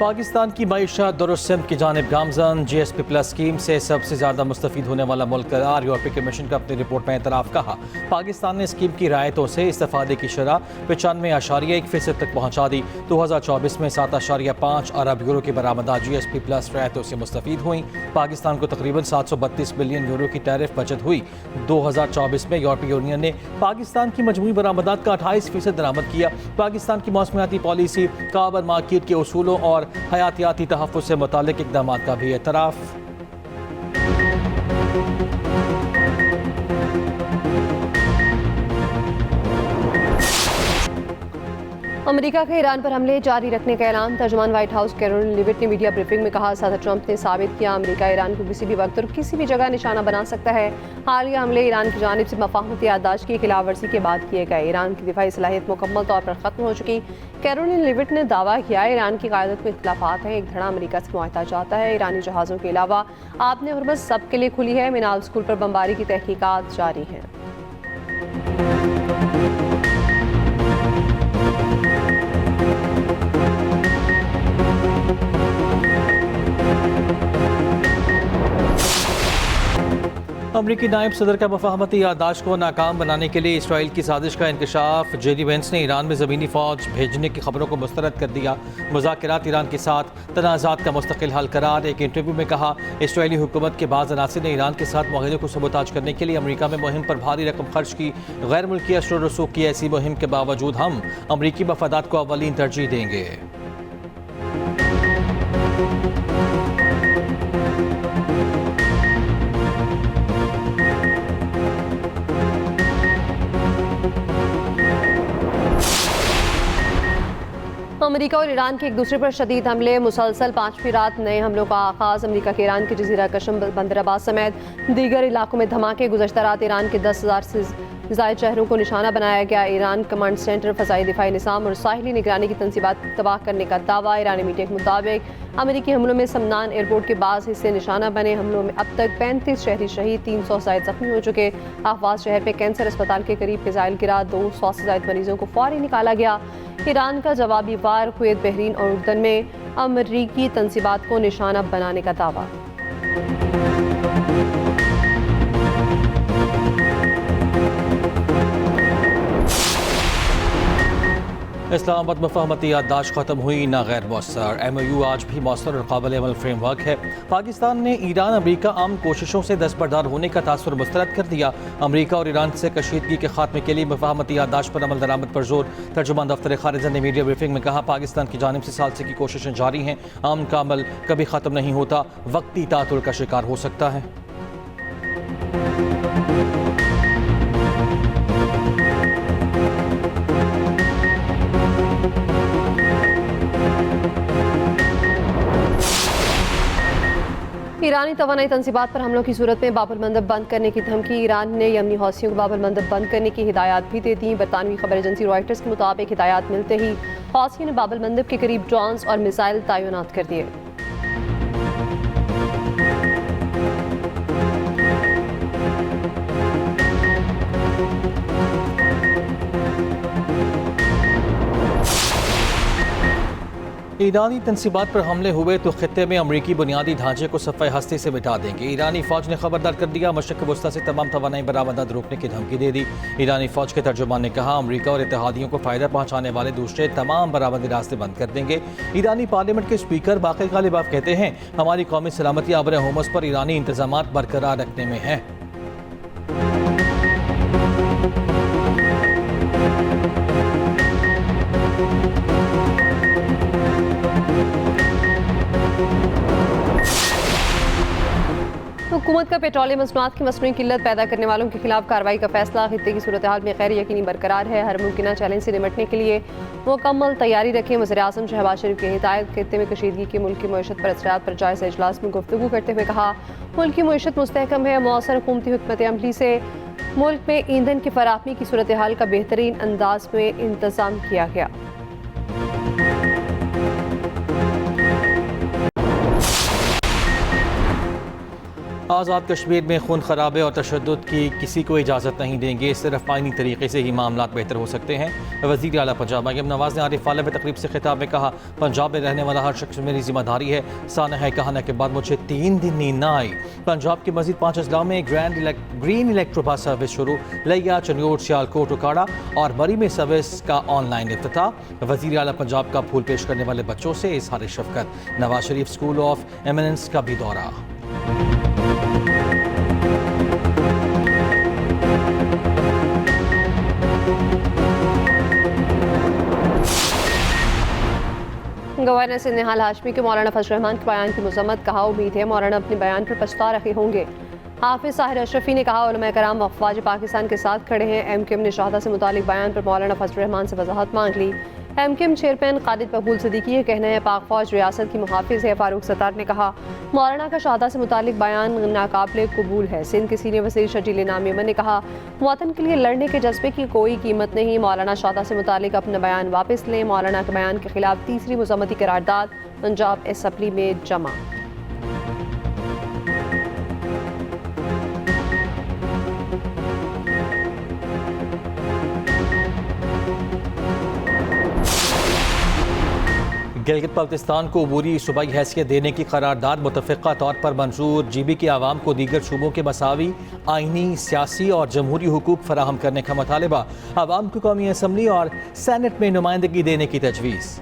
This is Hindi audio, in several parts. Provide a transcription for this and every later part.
पाकिस्तान की मईशत दुरुस्त की जानिब गामजन GSP प्लस स्कीम से सबसे ज़्यादा मुस्तफ़ीद होने वाला मुल्क करार। यूरोपीय कमीशन का अपनी रिपोर्ट में एतराफ़ कहा, पाकिस्तान ने स्कीम की रायतों से इस्तेफादे की शरह 95.1% तक पहुँचा दी। 2024 में 7.5 अरब यूरो की बरामदा GSP प्लस रायतों से मुस्तफ़ीद हुई। पाकिस्तान को तकरीबन 732 बिलियन यूरो की टैरिफ बचत हुई। 2024 में यूरोपीय यूनियन ने पाकिस्तान की मजमूई बरामदात का 28% दरामद किया। पाकिस्तान की मौसमियाती पॉलिसी, कार्बन मार्केट के उसूलों और हयातियाती तहफ़्फ़ुज़ से मुताल्लिक़ इक़दामात का भी एतराफ़। अमेरिका के ईरान पर हमले जारी रखने का ऐलान। तर्जुमान व्हाइट हाउस कैरोलिन लिविट ने मीडिया ब्रीफिंग में कहा, सदर ट्रंप ने साबित किया अमेरिका ईरान को किसी भी वक्त और किसी भी जगह निशाना बना सकता है। हालिया हमले ईरान की जानिब से मफाहमती याददाश्त की खिलाफ वर्जी के बाद किए गए। ईरान की दिफाई सलाहियत मुकम्मल तौर पर ख़त्म हो चुकी। कैरोलिन लिविट ने दावा किया, ईरान की क़यादत में इख्तिलाफ़ात हैं, एक धड़ा अमेरिका से मुआहदा चाहता है। ईरानी जहाज़ों के अलावा आपने हुर्मत सब के लिए खुली है। मिनाल स्कूल पर बमबारी की तहकीकात जारी हैं। अमरीकी नायब सदर का मफाहमती याददाश्त को नाकाम बनाने के लिए इसराइल की साजिश का इंकशाफ। JD वेंस ने ईरान में ज़मीनी फ़ौज भेजने की खबरों को मुस्तरद कर दिया। मुज़ाकरात ईरान के साथ तनाज़ात का मुस्तकिल हल करार। एक इंटरव्यू में कहा, इसराइली हुकूमत के बाज़ अनासिर ने ईरान के साथ मुआहिदे को सबूताज करने के लिए अमरीका में मुहिम पर भारी रकम खर्च की। गैर मुल्की असर व रसूख की ऐसी मुहिम के बावजूद हम अमरीकी मफादात को अव्वलीन तरजीह देंगे। अमेरिका और ईरान के एक दूसरे पर शदीद हमले मुसलसल 5वीं रात नए हमलों का आगाज़। अमेरिका के ईरान के जजीरा कशम, बंदराबाद समेत दीगर इलाकों में धमाके। गुज़श्ता रात ईरान के 10,000 से ज़ायद शहरों को निशाना बनाया गया। ईरान कमांड सेंटर, फ़ज़ाई दिफाई निज़ाम और साहिली निगरानी की तंसीबात तबाह करने का दावा। ईरानी मीडिया के मुताबिक अमेरिकी हमलों में समनान एयरपोर्ट के बाज़ हिस्से निशाना बने। हमलों में अब तक 35 शहरी शहीद, 300 से ज़ायद ज़ख्मी हो चुके। अहवाज़ शहर पे कैंसर अस्पताल के करीब फिजाइल गिरा। 200 से ज़ायद मरीजों को फौरी निकाला गया। ईरान का जवाबी वार। कुवैत, बहरीन और उर्दन में अमरीकी तंसीबात को निशाना बनाने का दावा। इस्लामाबाद मफाहमती याददाश्त ख़त्म हुई ना गैर मौसर। MOU आज भी मौसर और काबिल अमल फ्रेमवर्क है। पाकिस्तान ने ईरान अमरीका आम कोशिशों से दस्तबरदार होने का तासुर मुस्तरद कर दिया। अमरीका और ईरान से कशीदगी के खात्मे के लिए मफाहमती याददाश्त पर अमल दरामद पर जोर। तर्जुमान दफ्तर खारिजा ने मीडिया ब्रीफिंग में कहा, पाकिस्तान की जानिब से सालसे की कोशिशें जारी हैं। आम का अमल कभी ख़त्म नहीं होता, वक्ती तातुर का शिकार हो सकता है। ईरानी तवानाई तंसीबात पर हमलों की सूरत में बाबुल मंदब बंद करने की धमकी। ईरान ने यमनी हौसियों को बाबुल मंदब बंद करने की हिदायत भी दे दी। बरतानवी खबर एजेंसी रॉयटर्स के मुताबिक हिदायत मिलते ही हौसियों ने बाबुल मंदब के करीब ड्रोन्स और मिसाइल तैनात कर दिए। ईरानी तंसीबात पर हमले हुए तो खित्ते में अमरीकी बुनियादी ढांचे को सफ़े हस्ती से मिटा देंगे। ईरानी फ़ौज ने खबरदार कर दिया, मशरिक़ वस्ता से तमाम तवानाई बरामदात रोकने की धमकी दे दी। ईरानी फ़ौज के तर्जुमान ने कहा, अमरीका और इत्तेहादियों को फ़ायदा पहुँचाने वाले दूसरे तमाम बरामदी रास्ते बंद कर देंगे। ईरानी पार्लियामेंट के स्पीकर बाक़िर गालिबाफ कहते हैं, हमारी कौमी सलामती आबर होमस पर ईरानी इंतज़ामात बरकरार रखने में है। हुकूमत का पेट्रोलियम मसनूआत की मसनूई किल्लत पैदा करने वालों के खिलाफ कार्रवाई का फैसला। खित्ते की सूरत हाल में गैर यकीनी बरकरार है। हर मुमकिन चैलेंज से निपटने के लिए मुकम्मल तैयारी रखें। वज़ीर-ए-आज़म शहबाज शरीफ की हिदायत। खित्ते में कशीदगी की मुल्क की मईशत पर असरात पर जायज़ा इजलास में गुफ्तगू करते हुए कहा, मुल्क की मईशत मुस्तहकम है। मौसर हुकूमती हिकमत अमली से मुल्क में ईंधन की फराहमी की सूरत हाल का बेहतरीन अंदाज में इंतज़ाम किया गया। आज़ाद कश्मीर में खून खराबे और तशद्दुद की किसी को इजाज़त नहीं देंगे, सिर्फ आइनी तरीके से ही मामला बेहतर हो सकते हैं। वज़ीर आला पंजाब मरियम नवाज़ ने आरिफ वाले में तकरीब से खिताब में कहा, पंजाब में रहने वाला हर शख्स मेरी जिम्मेदारी है। सानहा कहने के बाद मुझे 3 दिन नींद न आई। पंजाब के मजीद 5 अजला में ग्रीन इलेक्ट्रो बस सर्विस शुरू, लिया, चनियोट, सियालकोट, उकाड़ा और मरी में सर्विस का ऑनलाइन इफ्तिताह। वज़ीर आला पंजाब का फूल पेश करने वाले बच्चों से इज़हार शफ़क़त। Nawaz Sharif school of eminence का भी दौरा। गवर्नर सिंध ने हाल हाशमी के मौलाना फजल रहमान के बयान की मजम्मत, कहा उम्मीद है मौलाना अपने बयान पर पछता रहे होंगे। हाफिज साहिर अशरफी ने कहा उलमा कराम अफवाज पाकिस्तान के साथ खड़े हैं। एमकेएम ने शहादा से मुतालिक बयान पर मौलाना फजल रहमान से वजाहत मांग ली। एमकेएम चेयरमैन खालिद मकबूल सिद्दीकी ये कहना है पाक फौज रियासत की मुहाफिज है। फारूक सत्तार ने कहा मौलाना का शहादा से मुतालिक बयान नाकाबिले कबूल है। सिंध के सीनियर वज़ीर शजील इनाम यमन ने कहा वतन के लिए लड़ने के जज्बे की कोई कीमत नहीं। मौलाना शहादा से मुतालिक अपना बयान वापस लें। मौलाना के बयान के खिलाफ तीसरी मुज़म्मती करारदाद पंजाब असम्बली में जमा। गिलगित बल्तिस्तान को अबूरी सूबाई हैसियत देने की करारदाद मुतफ़िक़ा तौर पर मंजूर। GB के आवाम को दीगर सूबों के मसावी आइनी, सियासी और जमहूरी हुकूक फराहम करने का मुतालबा। आवाम को कौमी असम्बली और सेनेट में नुमाइंदगी देने की तजवीज़।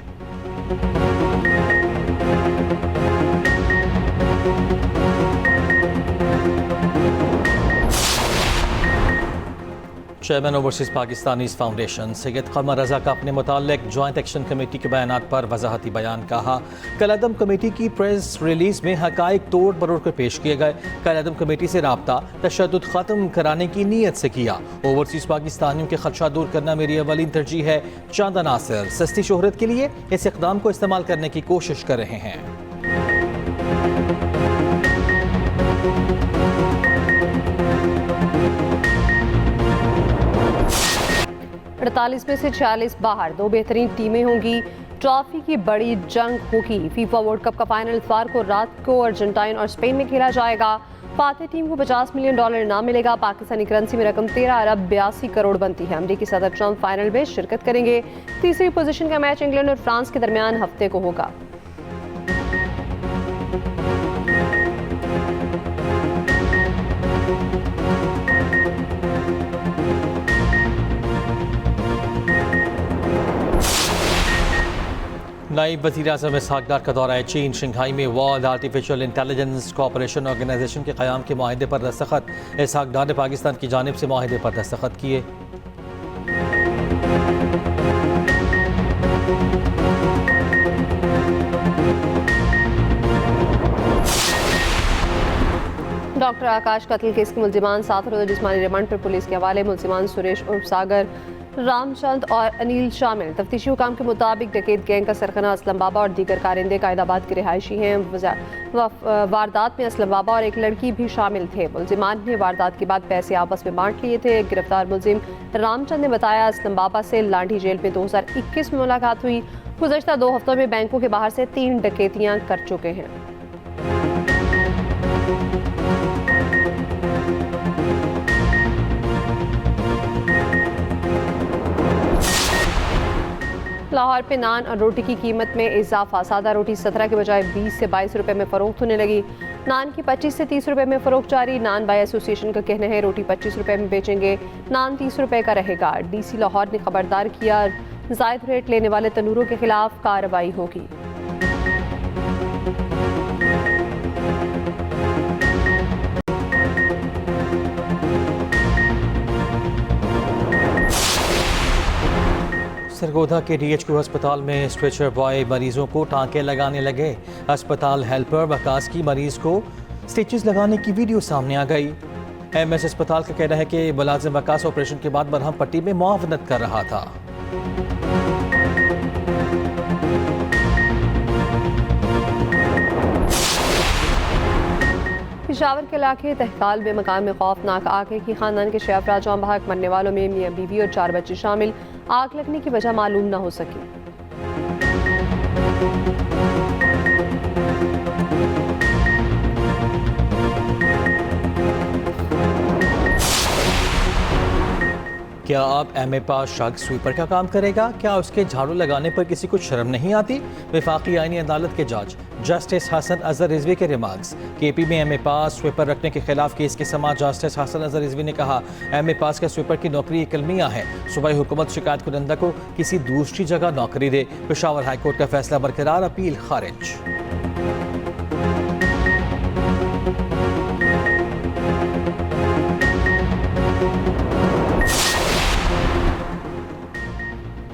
Chairman overseas Pakistanis foundation Syed Qamar Raza का अपने मुताल्लिक जॉइंट एक्शन कमेटी के बयानात पर वजाहती बयान। कहा कलअदम कमेटी की प्रेस रिलीज में हकाइक तोड़ मरोड़ कर पेश किए गए। कलअदम कमेटी से राब्ता तशद्दुद ख़त्म कराने की नीयत से किया। ओवरसीज़ पाकिस्तानियों के खदशा दूर करना मेरी अवलीन तरजीह है। चांदा नासिर सस्ती शोहरत के लिए इस इक़दाम को इस्तेमाल करने की कोशिश कर रहे हैं। 48 में से 46 बाहर, 2 बेहतरीन टीमें होंगी। ट्रॉफी की बड़ी जंग होगी। फीफा वर्ल्ड कप का फाइनल इतवार को रात को अर्जेंटाइन और स्पेन में खेला जाएगा। फातेह टीम को $50 मिलियन इनाम मिलेगा। पाकिस्तानी करेंसी में रकम 13 अरब 82 करोड़ बनती है। अमेरिकी सदर ट्रंप फाइनल में शिरकत करेंगे। तीसरी पोजीशन का मैच इंग्लैंड और फ्रांस के दरमियान हफ्ते को होगा। नायब वज़ीर-ए-आज़म इसहाक डार का दौरा है चीन। शंघाई में world artificial intelligence cooperation organisation के क़याम के माहिदे पर दस्तखत। इसहाक डार ने पाकिस्तान की जानिब से माहिदे पर दस्तखत किए। डॉक्टर आकाश कत्ल केस के मुल्जिमान 7 रोज़ा जिस्मानी रिमांड पर पुलिस के हवाले। मुल्जिमान सुरेश उर्फ सागर, रामचंद और अनिल शामिल। तफ्तीशी हुकाम के मुताबिक डकैत गैंग का सरगना असलम बाबा और दीगर कारिंदे कायदाबाद के रिहायशी हैं। वारदात में असलम बाबा और एक लड़की भी शामिल थे। मुल्जिमान ने वारदात के बाद पैसे आपस में बांट लिए थे। गिरफ्तार मुल्जिम रामचंद ने बताया असलम बाबा से लाठी जेल में 2021 में मुलाकात हुई। गुज़श्ता 2 हफ्तों में बैंकों के बाहर से 3 डकैतियाँ कर चुके हैं। लाहौर पे नान और रोटी की कीमत में इजाफा। सादा रोटी 17 के बजाय 20 से 22 रुपए में फरोख्त होने लगी। नान की 25 से 30 रुपए में फरोख्त जारी। नान बाय एसोसिएशन का कहना है रोटी 25 रुपए में बेचेंगे, नान 30 रुपए का रहेगा। DC लाहौर ने खबरदार किया जायद रेट लेने वाले तनूरों के खिलाफ कार्रवाई होगी। सरगोधा के DHQ अस्पताल में स्ट्रेचर बॉय मरीजों को टांके लगाने लगे। अस्पताल हेल्पर वकास की मरीज को स्टिचेस लगाने की वीडियो सामने आ गई। MS अस्पताल का कहना है कि मुलाजिम वकास ऑपरेशन के बाद मरहम पट्टी में मुआवनत कर रहा था। पेशावर के इलाके तहकाल में मकान में खौफनाक आग है कि खानदान के 6 अफराद जान बहक, मरने वालों में मियां बीवी और 4 बच्चे शामिल। आग लगने की वजह मालूम न हो सकी। क्या अब एम ए पास शख्स स्वीपर का काम करेगा? क्या उसके झाड़ू लगाने पर किसी को शर्म नहीं आती? वफाकी आईनी अदालत के जज जस्टिस हसन अजहर रिजवी के रिमार्क्स। केपी में एम ए पास स्वीपर रखने के खिलाफ केस के समाअत जस्टिस हसन अजहर रिजवी ने कहा, एम ए पास का स्वीपर की नौकरी एक अलमिया है। सूबाई हुकूमत शिकायत कुनंदा को किसी दूसरी जगह नौकरी दे। पेशावर हाईकोर्ट का फैसला बरकरार, अपील खारिज।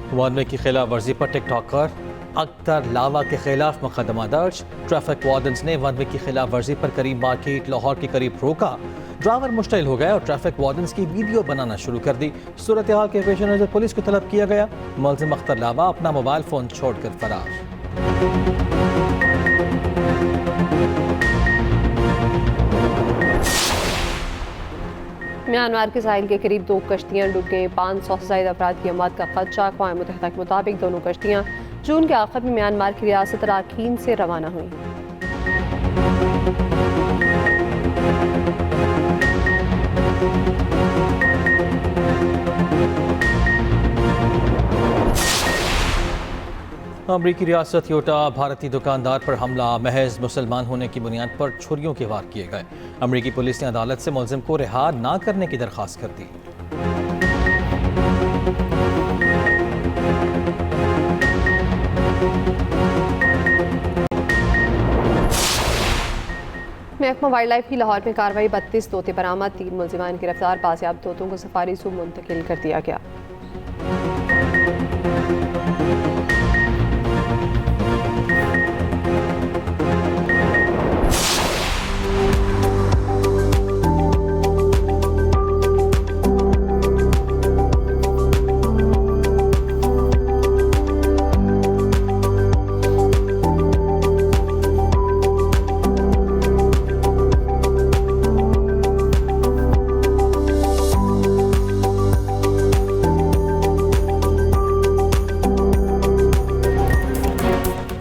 वन वे की खिलाफ वर्जी पर टिकटॉकर अख्तर लावा के खिलाफ मुकदमा दर्ज। ट्रैफिक वार्डन्स ने वन वे की खिलाफ वर्जी पर करीम मार्केट लाहौर के करीब रोका। ड्राइवर मुश्तिल हो गया और ट्रैफिक वार्डन्स की वीडियो बनाना शुरू कर दी। सूरत हाल के पेश नज़र पुलिस को तलब किया गया। मुलजिम अख्तर लावा अपना मोबाइल फ़ोन छोड़कर फरार। म्यांमार के साहिल के करीब 2 कश्तियां डूब गई। 500 से ज्यादा अफराद की मौत का खदशा। अक़वाम मुत्तहिदा के मुताबिक दोनों कश्तियां जून के आखिर में म्यांमार की रियासत राखीन से रवाना हुई। अमरीकी रियासत यूटा भारतीय दुकानदार पर हमला। महज मुसलमान होने की बुनियाद पर छुरियों के वार किए गए। अमरीकी पुलिस ने अदालत से मुलजिम को रिहा ना करने की दरख्वास्त कर दी। महकमा वाइल्ड लाइफ की लाहौर में कार्रवाई। 32 तोते बरामद। 3 मुलजिमान गिरफ्तार। बाजियाब तोतों को सफारी सूब मुंतकिल कर दिया गया।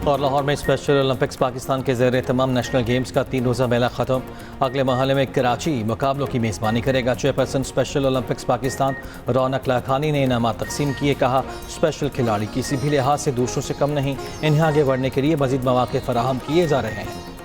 और लाहौर में स्पेशल ओलंपिक्स पाकिस्तान के ज़ेर तमाम नेशनल गेम्स का 3 रोज़ा मेला ख़त्म। अगले मरहले में कराची मुकाबलों की मेज़बानी करेगा। चेयरपर्सन स्पेशल ओलंपिक्स पाकिस्तान रौनक लाखानी ने इनामात तकसीम किए। कहा, स्पेशल खिलाड़ी किसी भी लिहाज से दूसरों से कम नहीं। इन्हें आगे बढ़ने के लिए मज़ीद मौक़े फराहम किए जा रहे हैं।